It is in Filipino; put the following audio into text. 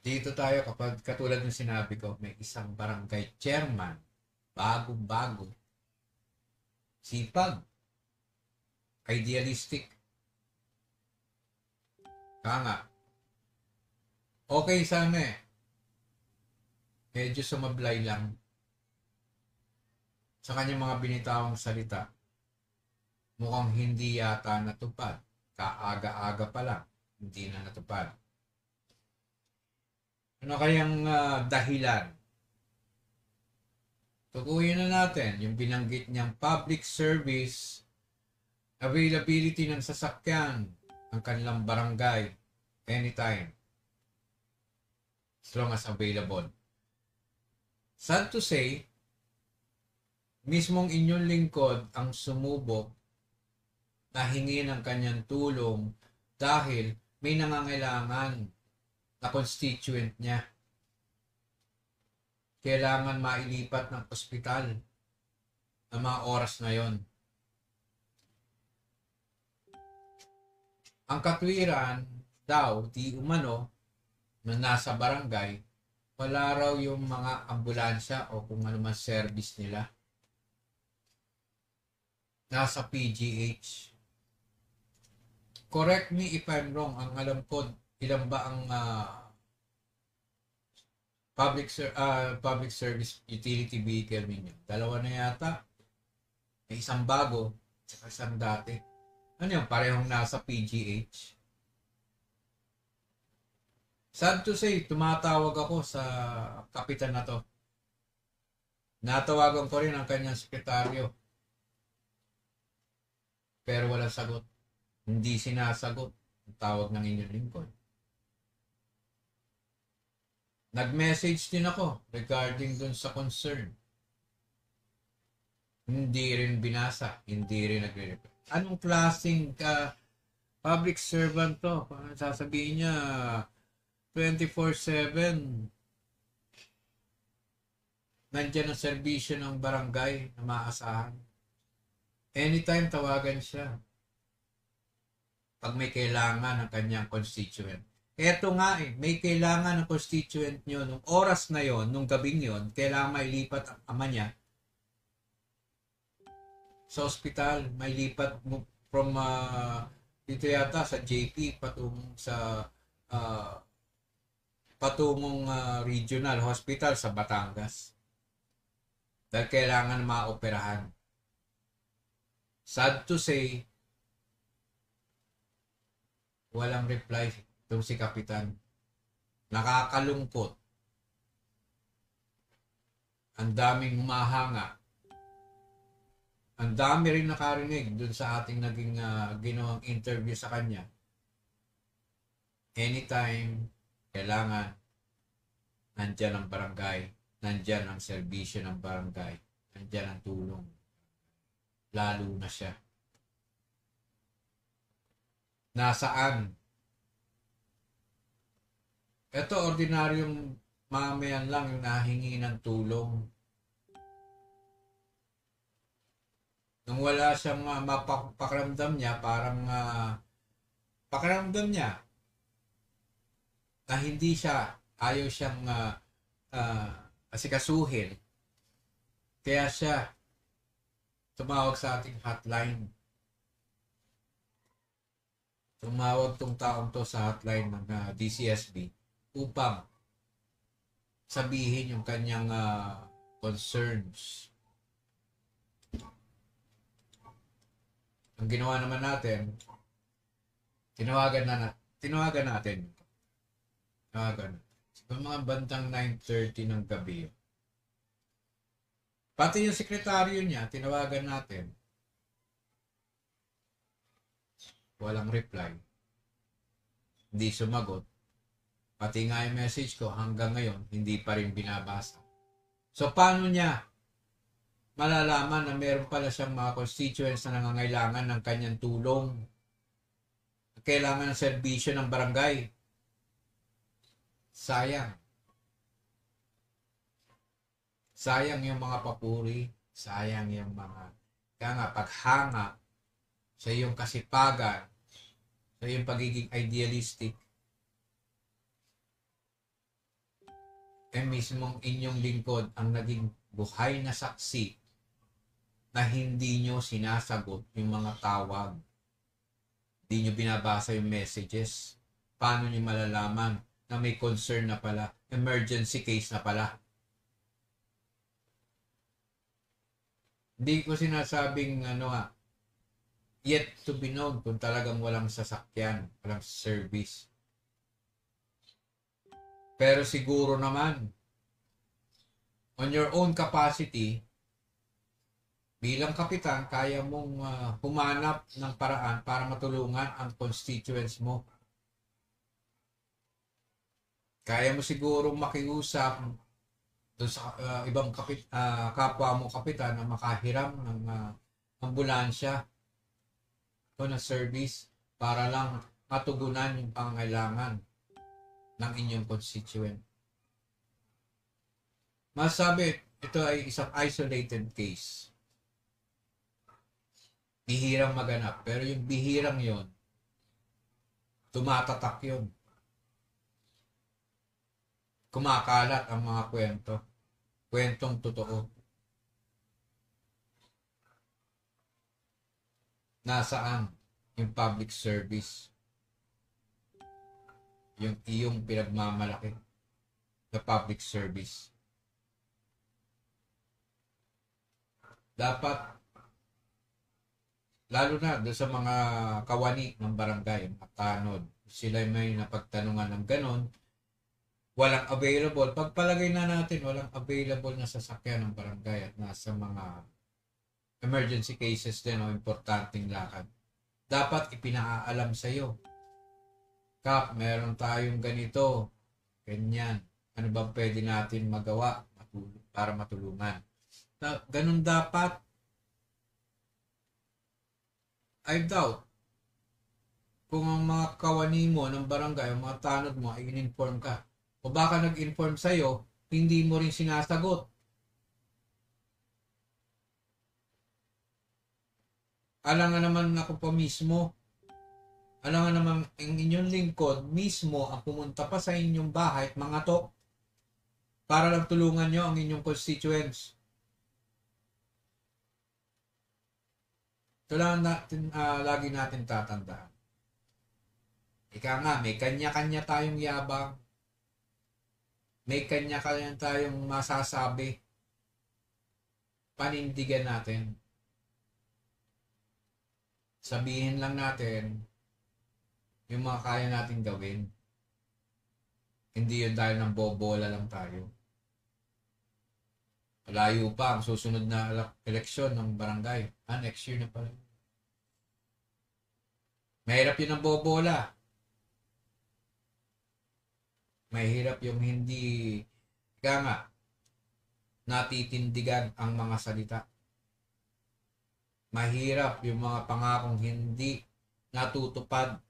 Dito tayo kapag katulad ng sinabi ko, may isang barangay chairman, bagong-bago, sipag, idealistic, kaya nga, okay sana eh, medyo sumablay lang sa kanyang mga binitawang salita, mukhang hindi yata natupad, kaaga-aga pa lang, hindi na natupad. Ano kayang dahilan? Tukuyin na natin yung binanggit niyang public service, availability ng sasakyan, ang kanilang barangay, anytime, as long as available. Sad to say, mismong inyong lingkod ang sumubok na hingi ng kanyang tulong dahil may nangangailangan na constituent niya. Kailangan mailipat ng ospital ng mga oras na yon. Ang katwiran daw, di umano, na nasa barangay, wala raw yung mga ambulansya o kung ano man service nila. Nasa PGH. Correct me if I'm wrong. Ang alam ko, ilan ba ang public service utility vehicle ninyo? Dalawa na yata. May isang bago at isang dati. Ano yung parehong nasa PGH? Sad to say, tumatawag ako sa kapitan na to. Natawagan ko rin ang kanyang sekretaryo. Pero walang sagot. Hindi sinasagot ang tawag ng inyong lingkod. Nag-message din ako regarding dun sa concern. Hindi rin binasa, hindi rin nagre-reply. Anong klaseng public servant to? Sasabihin niya 24/7 nandiyan ang serbisyo ng barangay na maasahan. Anytime tawagan siya pag may kailangan ng kanyang constituent. Eto nga may kailangan ng constituent nyo nung oras na yon, nung gabing yon, kailangan mailipat ang ama niya sa ospital, mailipat from dito yata sa JP patungong sa patungong regional hospital sa Batangas. Dahil kailangan maoperahan. Sad to say, walang reply itong si Kapitan. Nakakalungkot. Ang daming humahanga. Ang dami rin nakarinig dun sa ating naging ginawang interview sa kanya. Anytime, kailangan, nandyan ang barangay, nandyan ang serbisyo ng barangay, nandyan ang tulong. Lalo na siya. Nasaan? Ito, ordinaryong mamayan lang yung nahingi ng tulong. Nung wala siyang mapakiramdam niya, parang pakiramdam niya na hindi siya, ayaw siyang asikasuhin. Kaya siya tumawag sa ating hotline. Tumawag tong taong to sa hotline ng DCSB upang sabihin yung kanyang concerns. Ang ginawa naman natin, tinawagan natin. Tinawagan. Sa mga bandang 9:30 ng gabi. Pati yung sekretaryo niya, tinawagan natin. Walang reply. Hindi sumagot. Pati nga yung message ko hanggang ngayon, hindi pa rin binabasa. So, paano niya malalaman na meron pala siyang mga constituents na nangangailangan ng kanyang tulong? Kailangan ng serbisyo ng barangay. Sayang. Sayang yung mga papuri. Sayang yung mga kaya nga paghanga sa iyong kasipagan, sa iyong pagiging idealistic. mismong inyong lingkod ang naging buhay na saksi na hindi nyo sinasagot yung mga tawag. Hindi nyo binabasa yung messages. Paano nyo malalaman na may concern na pala, emergency case na pala? Hindi ko sinasabing yet to be known kung talagang walang sasakyan, walang service. Pero siguro naman, on your own capacity, bilang kapitan, kaya mong humanap ng paraan para matulungan ang constituents mo. Kaya mo siguro makiusap doon sa ibang kapwa mo kapitan na makahiram ng ambulansya o ng service para lang matugunan yung pangailangan ng inyong constituent. Masabi, ito ay isang isolated case. Bihirang maganap. Pero yung bihirang yon, tumatatak yon. Kumakalat ang mga kwento. Kwentong totoo. Nasaan yung public service? Yung iyong pinagmamalaki na public service. Dapat lalo na doon sa mga kawani ng barangay, mga tanod, sila may napagtanungan ng ganon, walang available. Pagpalagay na natin, walang available na sasakyan ng barangay at nasa mga emergency cases din o importanteng lakad. Dapat ipinaalam sa iyo. Kap, meron tayong ganito, ganyan. Ano ba pwede natin magawa para matulungan? Ganun dapat. I doubt kung ang mga kawani mo ng barangay, ang mga tanod mo ay in-inform ka. O baka nag-inform sa'yo, hindi mo rin sinasagot. Alangan naman ako pa mismo. Alangan naman ang inyong lingkod mismo ang pumunta pa sa inyong bahay at mga to para lang tulungan nyo ang inyong constituents. Ito lang natin, lagi natin tatandaan. Ika nga, may kanya-kanya tayong yabang. May kanya-kanya tayong masasabi. Panindigan natin. Sabihin lang natin yung mga kaya natin gawin. Hindi yun dahil ng bobola lang tayo. Malayo pa ang susunod na eleksyon ng barangay. Next year na pala. Mahirap yun ang bobola. Mahirap yung hindi natitindigan ang mga salita. Mahirap yung mga pangakong hindi natutupad.